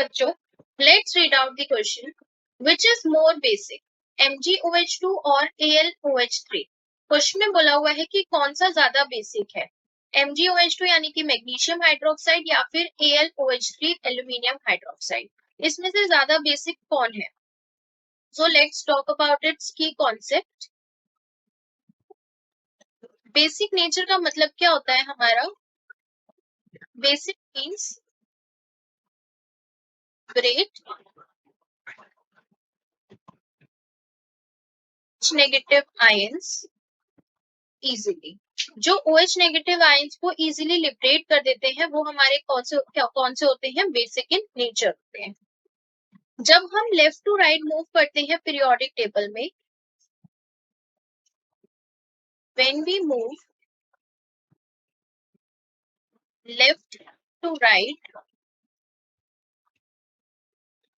बच्चों, let's read out the question. Which is more basic, MgOH2 और AlOH3? Question में बोला हुआ है कि कौन सा ज्यादा बेसिक है, MgOH2 यानी कि मैग्नीशियम हाइड्रोक्साइड या फिर AlOH3 एल्यूमिनियम हाइड्रोक्साइड. इसमें से ज्यादा बेसिक कौन है? So let's talk about it's की कॉन्सेप्ट. बेसिक नेचर का मतलब क्या होता है हमारा? Basic means great negative ions easily. जो OH नेगेटिव आयंस को इजीली लिबरेट कर देते हैं वो हमारे कौन से होते हैं? बेसिक इन नेचर होते हैं. जब हम लेफ्ट टू राइट मूव करते हैं पीरियोडिक टेबल में, when we move left to right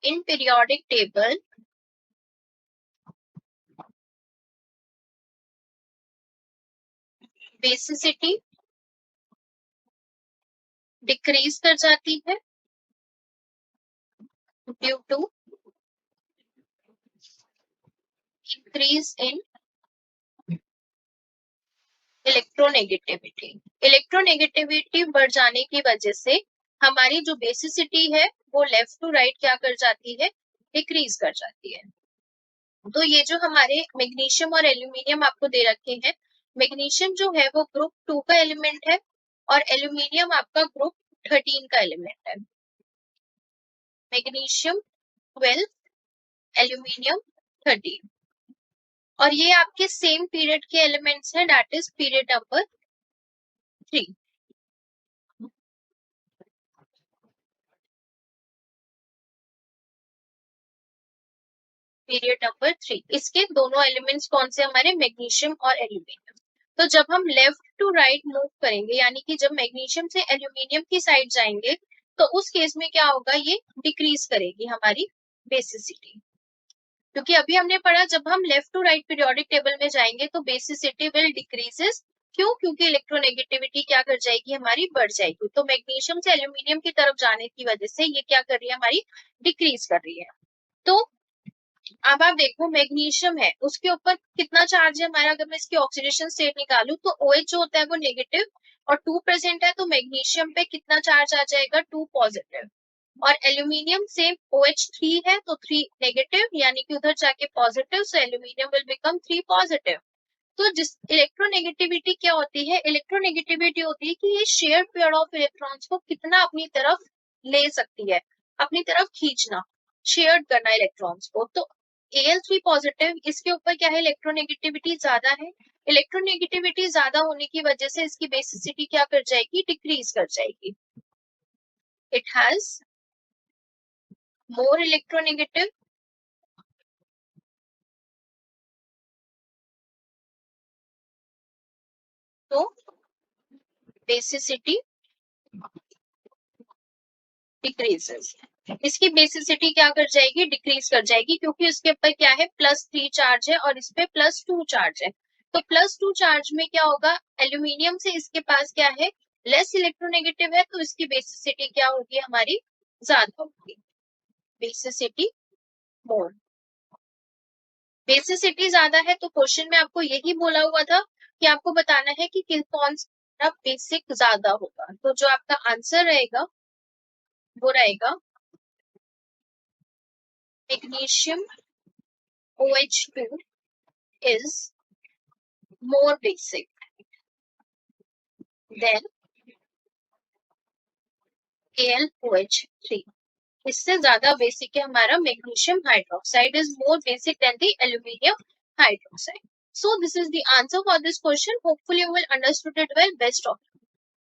in periodic table, basicity decrease कर जाती है due to increase in electronegativity. Electronegativity बढ़ जाने की वजह से हमारी जो बेसिसिटी है वो लेफ्ट टू राइट क्या कर जाती है? डिक्रीज कर जाती है. तो ये जो हमारे मैग्नीशियम और एल्यूमिनियम आपको दे रखे हैं, मैग्नीशियम जो है वो ग्रुप 2 का एलिमेंट है और एल्यूमिनियम आपका ग्रुप 13 का एलिमेंट है. मैग्नीशियम 12, एल्यूमिनियम 13, और ये आपके सेम पीरियड के एलिमेंट्स हैं, that is period number 3. Period number 3, इसके दोनों एलिमेंट्स कौन से? हमारे मैग्नीशियम और एल्यूमिनियम. तो जब हम लेफ्ट टू राइट मूव करेंगे, यानी कि जब मैग्नीशियम से एल्यूमिनियम की साइड जाएंगे, तो उस केस में क्या होगा? ये डिक्रीज करेगी हमारी बेसिसिटी. क्योंकि अभी हमने पढ़ा जब हम left to right periodic table में जाएंगे तो बेसिसिटी विल डिक्रीजेस. क्यों? क्योंकि इलेक्ट्रोनेगेटिविटी क्या कर जाएगी? हमारी बढ़ जाएगी. तो मैग्नीशियम से एल्यूमिनियम की तरफ जाने की वजह से ये क्या कर रही है? हमारी डिक्रीज कर रही है. तो अब आप देखो, मैग्नीशियम है, उसके ऊपर कितना चार्ज है हमारा? अगर मैं इसकी ऑक्सीडेशन स्टेट निकालू तो OH जो होता है वो नेगेटिव और 2 प्रेजेंट है, तो मैग्नीशियम पे कितना चार्ज आ जाएगा? 2 पॉजिटिव. और एल्यूमिनियम सेम OH3 है तो 3 नेगेटिव, यानी कि उधर जाके positive, so aluminium will become 3 positive. तो जिस इलेक्ट्रोनेगेटिविटी क्या होती है? इलेक्ट्रोनेगेटिविटी होती है कि ये शेयर पेयर ऑफ इलेक्ट्रॉन्स को कितना अपनी तरफ ले सकती है, अपनी तरफ खींचना, शेयर करना इलेक्ट्रॉन्स को. तो Al3 पॉजिटिव, इसके ऊपर क्या है? इलेक्ट्रोनेगेटिविटी ज्यादा है. इलेक्ट्रोनेगेटिविटी ज्यादा होने की वजह से इसकी बेसिसिटी क्या कर जाएगी? डिक्रीज कर जाएगी. इट हैज मोर इलेक्ट्रोनेगेटिव, तो बेसिसिटी डिक्रीजेस. इसकी बेसिसिटी क्या कर जाएगी? डिक्रीज कर जाएगी, क्योंकि उसके ऊपर क्या है? +3 चार्ज है और इस पे +2 चार्ज है. तो +2 चार्ज में क्या होगा? एल्यूमिनियम से इसके पास क्या है? लेस इलेक्ट्रोनेगेटिव है, तो इसकी बेसिसिटी क्या होगी? हमारी ज्यादा होगी. बेसिसिटी मोर. बेसिसिटी ज्यादा है तो क्वेश्चन में आपको यही बोला हुआ था कि आपको बताना है कि कौन सा बेसिक ज्यादा होगा. तो जो आपका आंसर रहेगा वो रहेगा magnesium OH2 is more basic than AlOH3. इससे ज्यादा बेसिक है हमारा magnesium hydroxide, is more basic than the aluminium hydroxide. So this is the answer for this question. Hopefully you will understood it well. Best of luck.